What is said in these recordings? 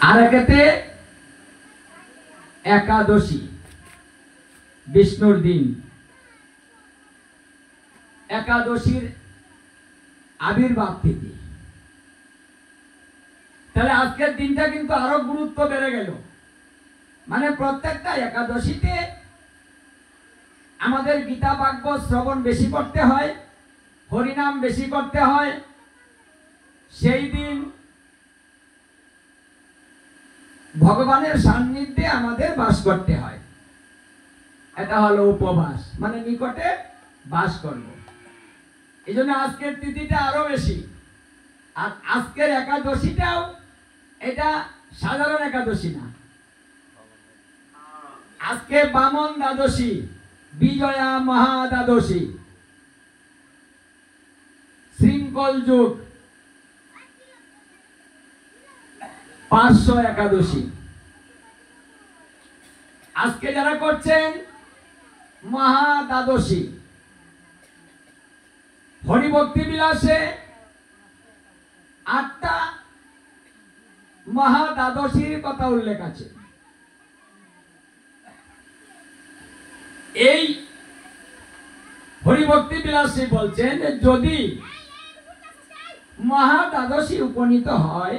আর একেতে একাদশী, বিষ্ণুর দিন, একাদশীর আবির্ভাব তিথি। তাহলে আজকের দিনটা কিন্তু আরো গুরুত্ব বেড়ে গেল। মানে প্রত্যেকটা একাদশীতে আমাদের গীতা ভাগবত শ্রবণ বেশি করতে হয়, হরিনাম বেশি করতে হয়। সেই দিন ভগবানের সান্নিধ্যে আমাদের বাস করতে হয়। এটা হলো উপবাস, মানে নিকটে বাস করব। এই জন্য আজকের তিথিটা আরো বেশি। আর আজকের একাদশীটাও এটা সাধারণ একাদশী না, আজকে বামন দ্বাদশী, বিজয়া মহাদ্বাদশী, শৃঙ্খল যুগ, 500 একাদশী। আজকে যারা করছেন মহাদ্বাদশী, হরিভক্তি বিলাসে 8টা মহাদ্বাদশীর কথা উল্লেখ আছে। এই হরিভক্তি বিলাসী বলছেন যদি মহাদ্বাদশী উপনীত হয়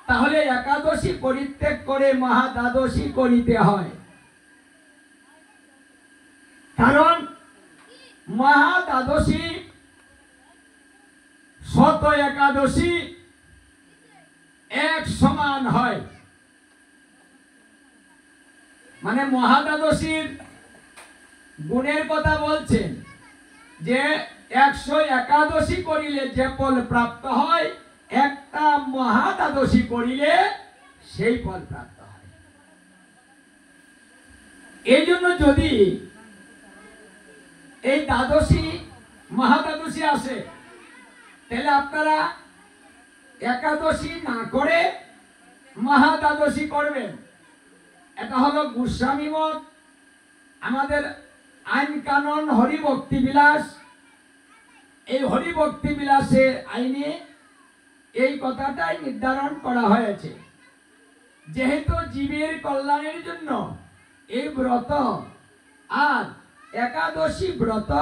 তাহলে একাদশী পরিত্যাগ করে মহাদ্বাদশী করিতে হয়। কারণ মহাদ্বাদশী শত একাদশী এক সমান হয়। মানে মহাদ্বাদশীর গুণের কথা বলছেন যে 100 একাদশী করিলে যে ফল প্রাপ্ত হয়, একটা মহাদ্বাদশী করিলে সেই ফল প্রাপ্ত হয়। এই জন্য যদি এই দ্বাদশী মহাদ্বাদশী আসে তাহলে আপনারা একাদশী না করে মহাদ্বাদশী করবেন। এটা হলো গোস্বামী মত। আমাদের আইন কানুন হরিভক্তি বিলাস, এই হরিভক্তি বিলাসের আইনে এই কথাটাই নির্ধারণ করা হয়েছে। যেহেতু জীবের কল্যাণের জন্য এই ব্রত, আর একাদশী ব্রত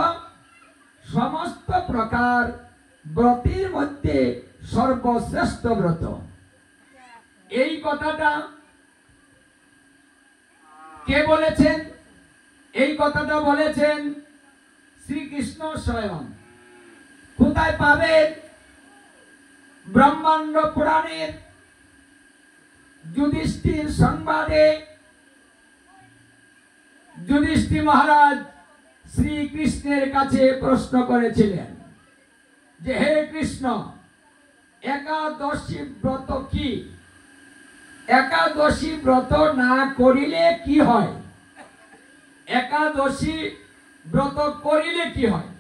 সমস্ত প্রকার ব্রতের মধ্যে সর্বশ্রেষ্ঠ ব্রত। এই কথাটা কে বলেছেন? এই কথাটা বলেছেন শ্রীকৃষ্ণ স্বয়ং। কোথায় পাবেন? ব্রহ্মাণ্ড পুরাণের যুধিষ্ঠির সংবাদে যুধিষ্ঠির মহারাজ শ্রীকৃষ্ণের কাছে প্রশ্ন করেছিলেন যে হে কৃষ্ণ, একাদশী ব্রত কি? একাদশী ব্রত না করিলে কি হয়? একাদশী ব্রত করিলে কি হয়?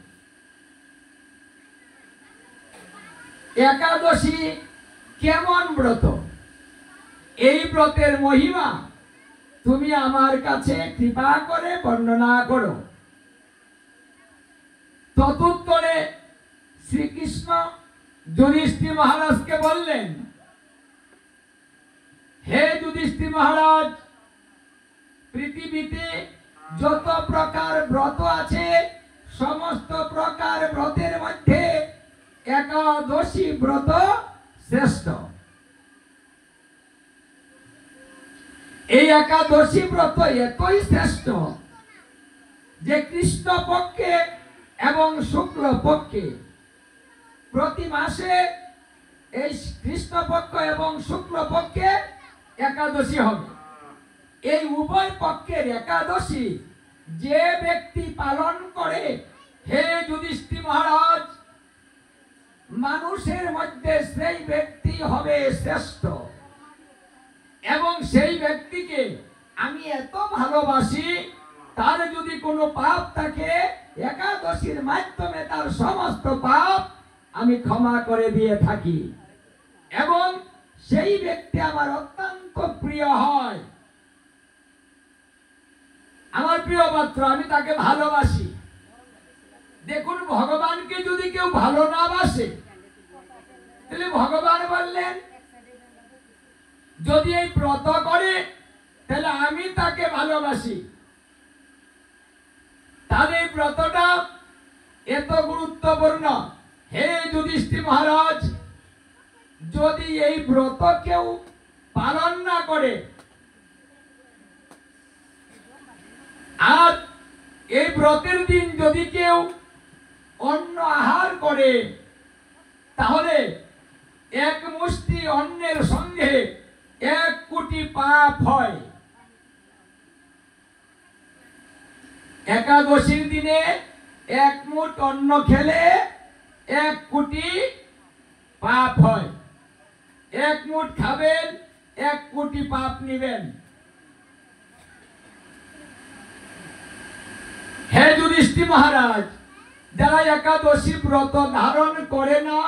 একাদশী কেমন ব্রত? এই ব্রতের মহিমা তুমি আমার কাছে কৃপা করে বর্ণনা করো। তদুত্তরে শ্রীকৃষ্ণ যুধিষ্ঠির মহারাজকে বললেন, হে যুধিষ্ঠির মহারাজ, পৃথিবীতে যত প্রকার ব্রত আছে সমস্ত প্রকার ব্রতের মধ্যে একাদশী ব্রত শ্রেষ্ঠ। এই একাদশী ব্রত এতই শ্রেষ্ঠ যে কৃষ্ণ পক্ষে এবং শুক্ল পক্ষে প্রতি মাসে এই কৃষ্ণ পক্ষ এবং শুক্ল পক্ষে একাদশী হবে। এই উভয় পক্ষের একাদশী যে ব্যক্তি পালন করে, হে যুধিষ্ঠির মহারাজ, মানুষের মধ্যে সেই ব্যক্তি হবে শ্রেষ্ঠ। এবং সেই ব্যক্তিকে আমি এত ভালোবাসি, তার যদি কোনো পাপ থাকে একাদশীর মাধ্যমে তার সমস্ত পাপ আমি ক্ষমা করে দিয়ে থাকি। এবং সেই ব্যক্তি আমার অত্যন্ত প্রিয় হয়, আমার প্রিয় পাত্র, আমি তাকে ভালোবাসি। দেখুন, ভগবানকে যদি কেউ ভালো না বাসে তাহলে ভগবান বললেন যদি এই ব্রত করে তাহলে আমি তাকে ভালোবাসি। তাহলে এই ব্রতটা এত গুরুত্বপূর্ণ। হে যুধিষ্ঠির মহারাজ, যদি এই ব্রত কেউ পালন না করে আর এই ব্রতের দিন যদি কেউ অন্ন আহার করে, তাহলে এক মুষ্টি অন্নের সঙ্গে 1 কোটি পাপ হয়। একাদশীর দিনে 1 মুঠ অন্ন খেলে 1 কোটি পাপ হয়। 1 মুঠ খাবেন, 1 কোটি পাপ নিবেন। হে যুধিষ্ঠির মহারাজ, যারা একাদশী ব্রত ধারণ করে না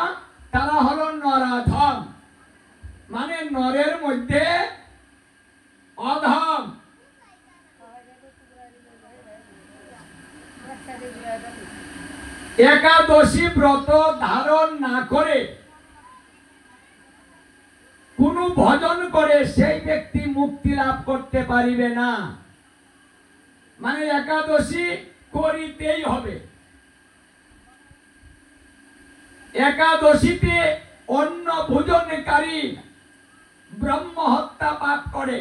তারা হলো নরাধম, মানে নরের মধ্যে অধম। একাদশী ব্রত ধারণ না করে কোন ভজন করে সেই ব্যক্তি মুক্তি লাভ করতে পারিবে না। মানে একাদশী করিতেই হবে। একাদশীতে অন্ন ভোজনকারী ব্রহ্ম হত্যা পাপ করে,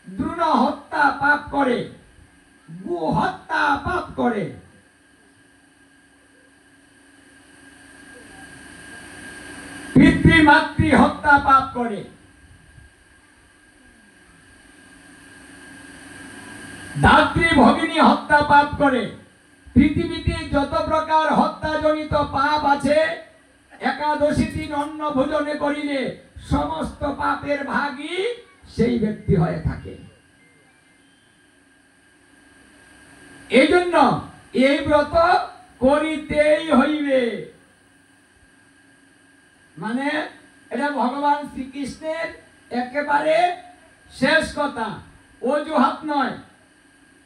দ্রুণ হত্যা পাপ করে, গো হত্যা পাপ করে। পিতৃমাতৃ হত্যা পাপ করে। দাত্রী ভগিনী হত্যা পাপ করে। পৃথিবীতে যত প্রকার হত্যাজনিত পাপ আছে, একাদশী দিন অন্ন ভোজনে করিলে সমস্ত পাপের ভাগী সেই ব্যক্তি হয়ে থাকে। এই জন্য এই ব্রত করিতেই হইবে। মানে এটা ভগবান শ্রীকৃষ্ণের একেবারে শেষ কথা, অজুহাত নয়,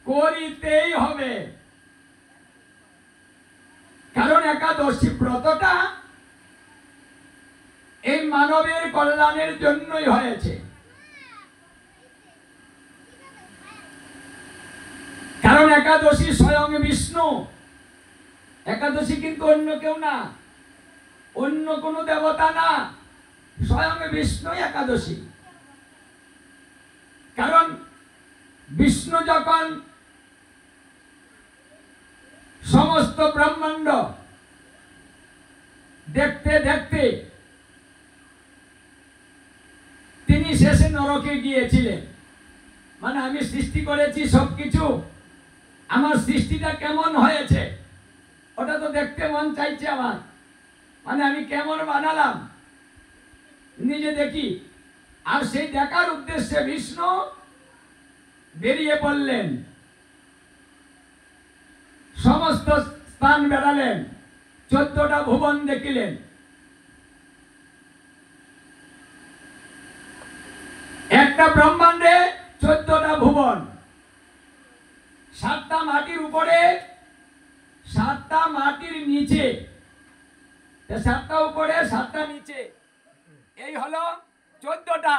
করিতেই হবে। কারণ একাদশী ব্রতটা এই মানবের কল্যাণের জন্যই হয়েছে। কারণ একাদশী স্বয়ং বিষ্ণু। একাদশী কিন্তু অন্য কেউ না, অন্য কোনো দেবতা না, স্বয়ং বিষ্ণু একাদশী। কারণ বিষ্ণু যখন সমস্ত ব্রহ্মাণ্ড দেখতে দেখতে তিনি শেষে নরকে গিয়েছিলেন। মানে আমি সৃষ্টি করেছি সবকিছু, আমার সৃষ্টিটা কেমন হয়েছে ওটা তো দেখতে মন চাইছে আমার। মানে আমি কেমন বানালাম নিজে দেখি। আর সেই দেখার উদ্দেশ্যে বিষ্ণু বেরিয়ে পড়লেন, সমস্ত স্থান বেড়ালেন, 14টা ভুবন দেখিলেন। একটা ব্রহ্মাণ্ডে 14টা ভুবন, 7টা মাটির উপরে, 7টা মাটির নিচে, 7টা উপরে 7টা নিচে, এই হলো 14টা।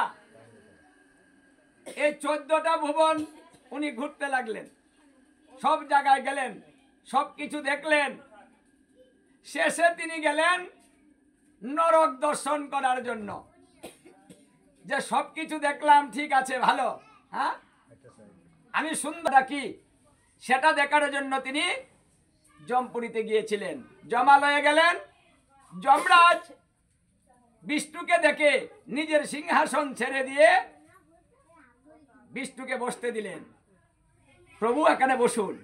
এই 14টা ভুবন উনি ঘুরতে লাগলেন, সব জায়গায় গেলেন, সবকিছু দেখলেন। শেষে তিনি গেলেন নরক দর্শন করার জন্য, যে সবকিছু দেখলাম ঠিক আছে ভালো, হ্যাঁ আমি সুন্দর কি সেটা দেখার জন্য তিনি যমপুরীতে গিয়েছিলেন। যমালয়ে গেলেন। যমরাজ বিষ্ণুকে দেখে নিজের সিংহাসন ছেড়ে দিয়ে বিষ্ণুকে বসতে দিলেন। প্রভু এখানে বসুন।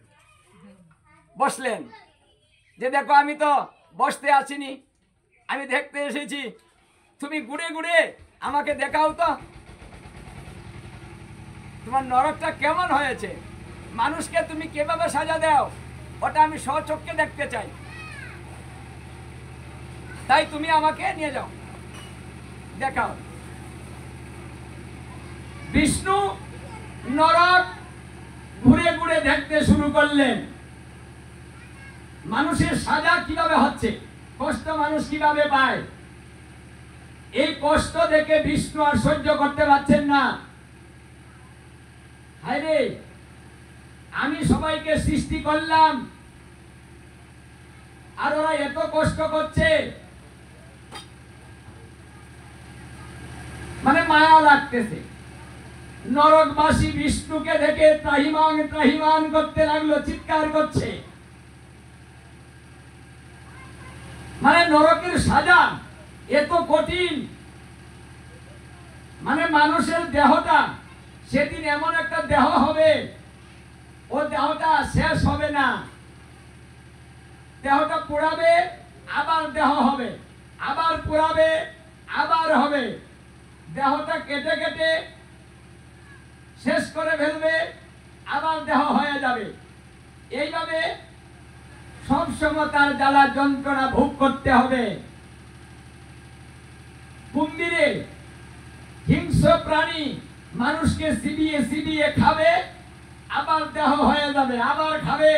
বসলেন। যে দেখো আমি তো বসতে আসিনি, আমি দেখতে এসেছি, তুমি ঘুরে ঘুরে আমাকে দেখাও তো তোমার নরকটা কেমন হয়েছে, মানুষকে তুমি কিভাবে সাজা দাও ওটা আমি স্বচক্ষে দেখতে চাই। তাই তুমি আমাকে নিয়ে যাও, দেখাও। বিষ্ণু নরক ঘুরে ঘুরে দেখতে শুরু করলেন, মানুষের সাজা কিভাবে হচ্ছে, কষ্ট মানুষ কিভাবে পায়। এই কষ্ট দেখে বিষ্ণু আর সহ্য করতে পারছেন না। হায় রে, আমি সবাইকে সৃষ্টি করলাম আর ওরা এত কষ্ট করছে, মানে মায়া লাগতেছে। নরকবাসী বিষ্ণুকে দেখে ত্রাহিমাং ত্রাহিমাং করতে লাগলো, চিৎকার করছে। মানে নরকের সাজা এত কঠিন, মানে মানুষের দেহটা সেদিন এমন একটা দেহ হবে, ও দেহটা শেষ হবে না। দেহটা পোড়াবে, আবার দেহ হবে, আবার পোড়াবে, আবার হবে। দেহটা কেটে কেটে শেষ করে ফেলবে, আবার দেহ হয়ে যাবে। এইভাবে সবসময় তার জ্বালা যন্ত্রণা ভোগ করতে হবে। কুম্ভীরে হিংস্র প্রাণী মানুষকে চিবিয়ে চিবিয়ে খাবে, আবার দেহ হয়ে যাবে, আবার খাবে,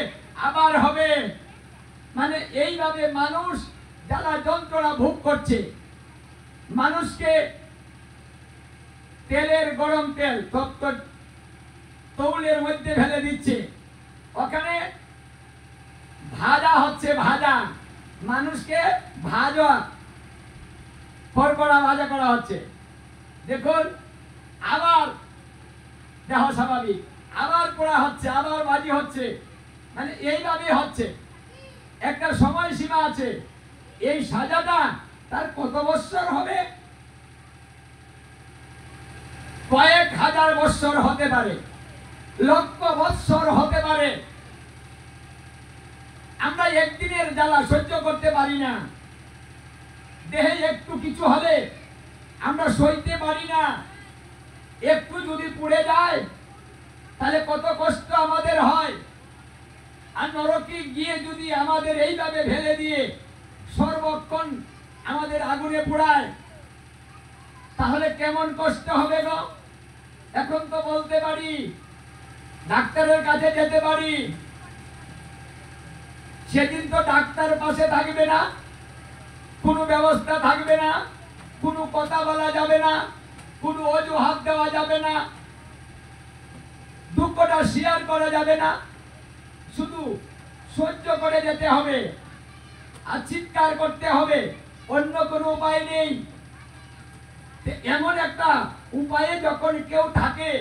আবার হবে। মানে এইভাবে মানুষ জ্বালা যন্ত্রণা ভোগ করছে। মানুষকে তেলের গরম তেল তপ্ত তৌলের মধ্যে ফেলে দিচ্ছে, ওখানে ভাজা হচ্ছে, ভাজা মানুষকে ভাজা কড়কড়া ভাজা করা হচ্ছে। দেখুন, আবার দেহ স্বাভাবিক, আবার পোড়া হচ্ছে, আবার ভাজি হচ্ছে। মানে এইভাবে হচ্ছে, একটা সময় সীমা আছে। এই সাজাটা তার কত বৎসর হবে? কয়েক হাজার বৎসর হতে পারে, লক্ষ বৎসর হতে পারে। আমরা একদিনের জ্বালা সহ্য করতে পারি না। দেহে একটু কিছু হলে আমরা সইতে পারি না। একটু যদি পুড়ে যায় তাহলে কত কষ্ট আমাদের হয়। আর নরকে গিয়ে যদি আমাদের এইভাবে ফেলে দিয়ে সর্বক্ষণ আমাদের আগুনে পোড়ায়, তাহলে কেমন কষ্ট হবে গো? এখন তো বলতে পারি, ডাক্তারের কাছে যেতে পারি। সেদিন তো ডাক্তার পাশে থাকবে না, কোনো ব্যবস্থা থাকবে না, কোনো কথা বলা যাবে না, কোনো অজুহাত দেওয়া যাবে না, দুঃখটা শেয়ার করা যাবে না। শুধু সহ্য করে যেতে হবে আর চিৎকার করতে হবে, অন্য কোনো উপায় নেই। এমন একটা উপায়ে যখন কেউ থাকে,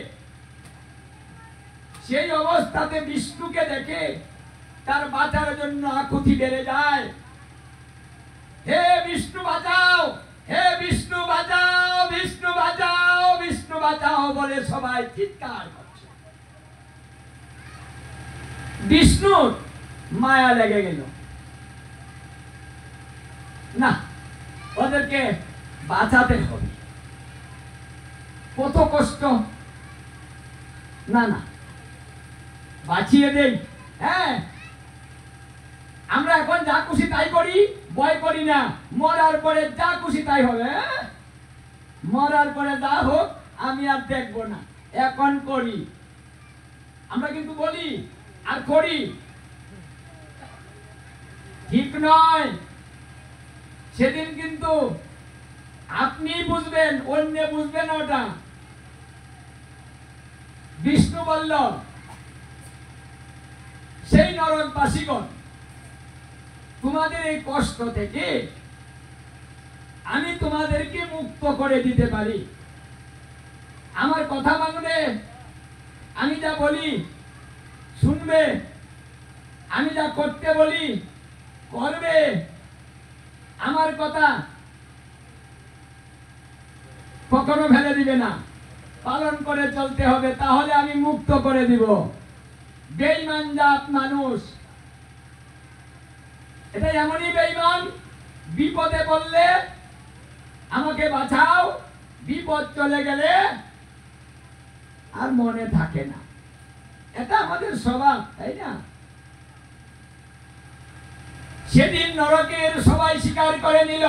সেই অবস্থাতে বিষ্ণুকে দেখে তার বাঁচার জন্য আকুতি বেড়ে যায়। হে বিষ্ণু বাঁচাও, হে বিষ্ণু বাঁচাও, বিষ্ণু বাঁচাও, বিষ্ণু বাঁচাও বলে সবাই চিৎকার করছে। বিষ্ণুর মায়া লেগে গেল, না ওদেরকে বাঁচাতে হবে। কত কষ্ট, না না বাঁচিয়ে দেই। হ্যাঁ, আমরা এখন যা খুশি তাই করি, ভয় করি না। মরার পরে যা খুশি তাই হবে। মরার পরে যা হোক আমি আর দেখবো না, এখন করি। আমরা কিন্তু বলি আর করি, ঠিক নয়। সেদিন কিন্তু আপনি বুঝবেন, অন্য বুঝবে না ওটা। বিষ্ণু বলল, সেই নরকবাসীগণ, তোমাদের এই কষ্ট থেকে আমি তোমাদেরকে মুক্ত করে দিতে পারি। আমার কথা মানবে, আমি যা বলি শুনবে, আমি যা করতে বলি করবে। আমার কথা কখনো ফেলে দিবে না, পালন করে চলতে হবে, তাহলে আমি মুক্ত করে দিব। বেঈমান জাত মানুষ, এটা এমনই বেঈমান, বিপদে পড়লে আমাকে বাঁচাও, বিপদ চলে গেলে আর মনে থাকে না। এটা আমাদের স্বভাব, তাই না? সেদিন নরকের সবাই স্বীকার করে নিল,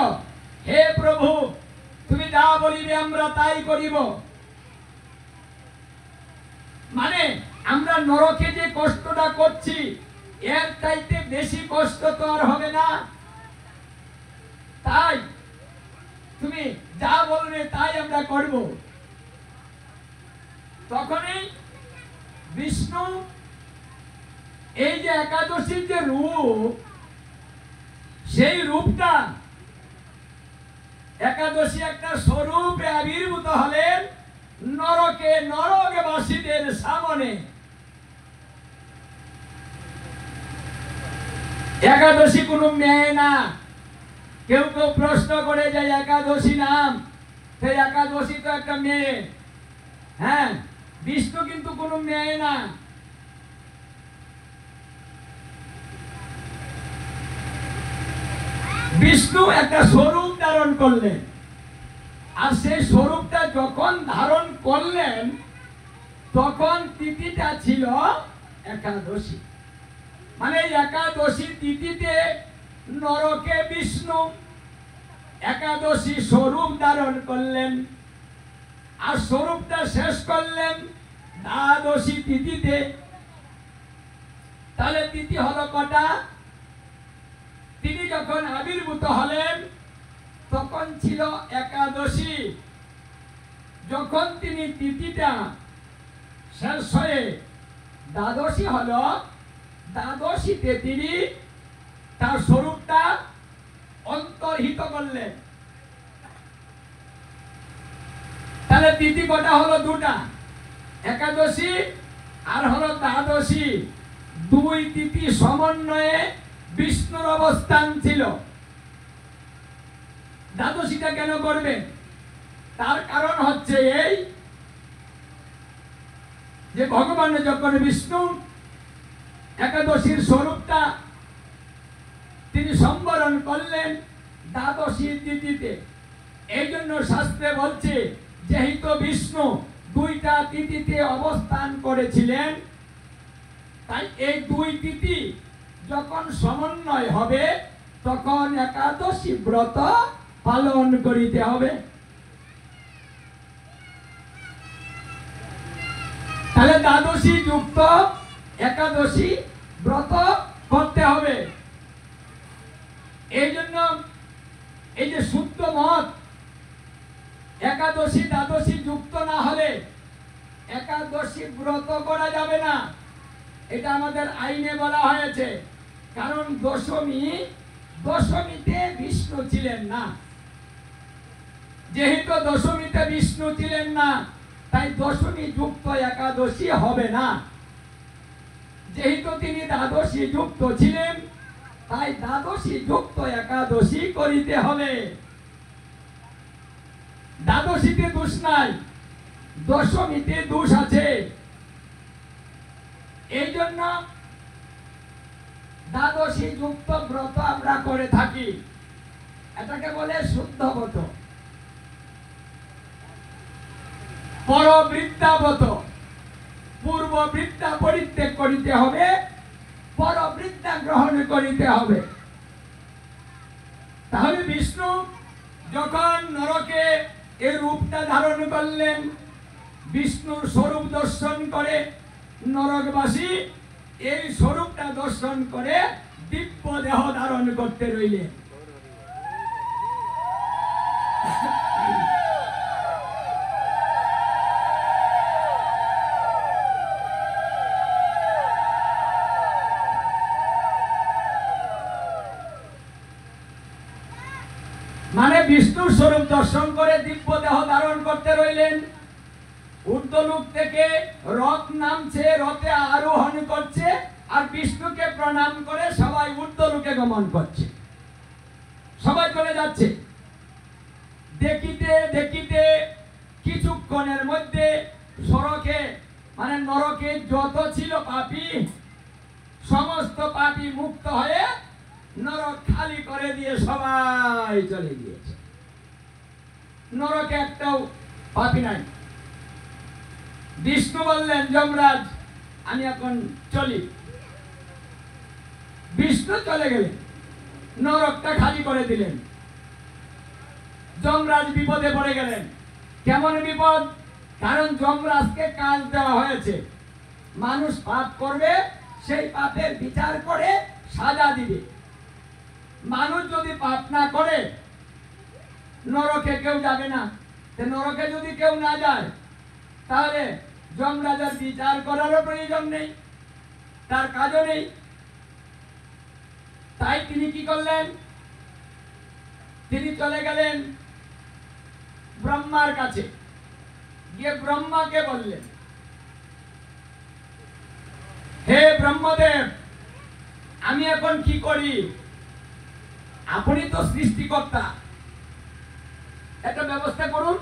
হে প্রভু, তুমি যা বলিবে আমরা তাই করিব। মানে আমরা নরকে যে কষ্টটা করছি, এর চাইতে বেশি কষ্ট তো আর হবে না। তাই তুমি যা বলবে তাই আমরা করব। তখনই বিষ্ণু এই যে একাদশীর যে রূপ, সেই রূপটা একাদশী একটা স্বরূপে আবির্ভূত হলেন নরকবাসীদের সামনে। একাদশী কোনো মেয়ে না। কেউ কেউ প্রশ্ন করে যে একাদশী নাম, সেই একাদশী তো একটা মেয়ে। হ্যাঁ, বিষ্ণু কিন্তু কোনো মেয়ে না। বিষ্ণু একটা স্বরূপ ধারণ করলেন, আর সেই স্বরূপটা যখন ধারণ করলেন তখন তিথিটা ছিল একাদশী। মানে একাদশী তিথিতে নরকে বিষ্ণু একাদশী স্বরূপ ধারণ করলেন, আর স্বরূপটা শেষ করলেন দ্বাদশী তিথিতে। তাহলে তিথি হলো কটা? তিনি যখন আবির্ভূত হলেন তখন ছিল একাদশী। যখন তিনি তিথিটা শেষ হয়ে দ্বাদশী হলো, দ্বাদশীতে তিনি তার স্বরূপটা অন্তর্হিত করলেন। তাহলে তিথি কটা হলো? দুটা, একাদশী আর হলো দ্বাদশী। দুই তিথি সমন্বয়ে বিষ্ণুর অবস্থান ছিল। দ্বাদশীটা কেন করবেন? তার কারণ হচ্ছে এই যে ভগবান যখন বিষ্ণু একাদশীর স্বরূপটা তিনি সম্বরণ করলেন দ্বাদশী তিথিতে। এই জন্য শাস্ত্রে বলছে যেহেতু বিষ্ণু দুইটা তিথিতে অবস্থান করেছিলেন, তাই এই দুই তিথি যখন সমন্বয় হবে তখন একাদশী ব্রত পালন করিতে হবে। তাহলে দ্বাদশী যুক্ত একাদশী ব্রত করতে হবে। এই জন্য এই যে শুদ্ধ মত, একাদশী দ্বাদশী যুক্ত না হলে একাদশী ব্রত করা যাবে না, এটা আমাদের আইনে বলা হয়েছে। কারণ দশমীতে বিষ্ণু ছিলেন না। যেহেতু দশমীতে বিষ্ণু ছিলেন না, তাই দশমী যুক্ত একাদশী হবে না। যেহেতু তিনি দ্বাদশী যুক্ত ছিলেন, তাই দ্বাদশী যুক্ত একাদশী করিতে হবে। দ্বাদশীতে দোষ নাই, দশমীতে দোষ আছে। এই জন্য দ্বাদশী যুক্ত ব্রত আমরা করে থাকি। এটাকে বলে শুদ্ধ ব্রত, পরবৃত্তাব্রত। পূর্ব বৃত্তা পরিত্যাগ করিতে হবে, পরবৃত্তা গ্রহণ করিতে হবে। তাহলে বিষ্ণু যখন নরকে এই রূপটা ধারণ করলেন, বিষ্ণুর স্বরূপ দর্শন করে নরকবাসী এই স্বরূপটা দর্শন করে দিব্য দেহ ধারণ করতে রইলেন। মানে বিষ্ণুর স্বরূপ দর্শন করে দিব্য দেহ ধারণ করতে রইলেন। ঊর্ধ্বলোক থেকে রথ নামছে, রথে আরোহণ করছে, আর বিষ্ণুকে প্রণাম করে সবাই ঊর্ধ্বলোকে গমন করছে। সবাই চলে যাচ্ছে। দেখিতে দেখিতে কিছুক্ষণের মধ্যে সড়কে মানে নরকে যত ছিল পাপী, সমস্ত পাপী মুক্ত হয়ে নরক খালি করে দিয়ে সবাই চলে গিয়েছে। নরকে একটাও পাপী নাই। বিষ্ণু বললেন যমরাজ আমি এখন চলি। বিষ্ণু চলে গেলেন, নরকটা খালি করে দিলেন। যমরাজ বিপদে পড়ে গেলেন। কেমন বিপদ? কারণ যমরাজকে কাজ দেওয়া হয়েছে, মানুষ পাপ করবে, সেই পাপের বিচার করে সাজা দিবে। মানুষ যদি পাপ না করে নরকে কেউ যাবে না। নরকে যদি কেউ না যায় তাহলে যমরাজার বিচার করারও প্রয়োজন নেই, তার কাজও নেই। তাই তিনি কি করলেন? তিনি চলে গেলেন ব্রহ্মার কাছে, গিয়ে ব্রহ্মাকে বললেন, হে ব্রহ্মদেব, আমি এখন কি করি? আপনি তো সৃষ্টিকর্তা, একটা ব্যবস্থা করুন।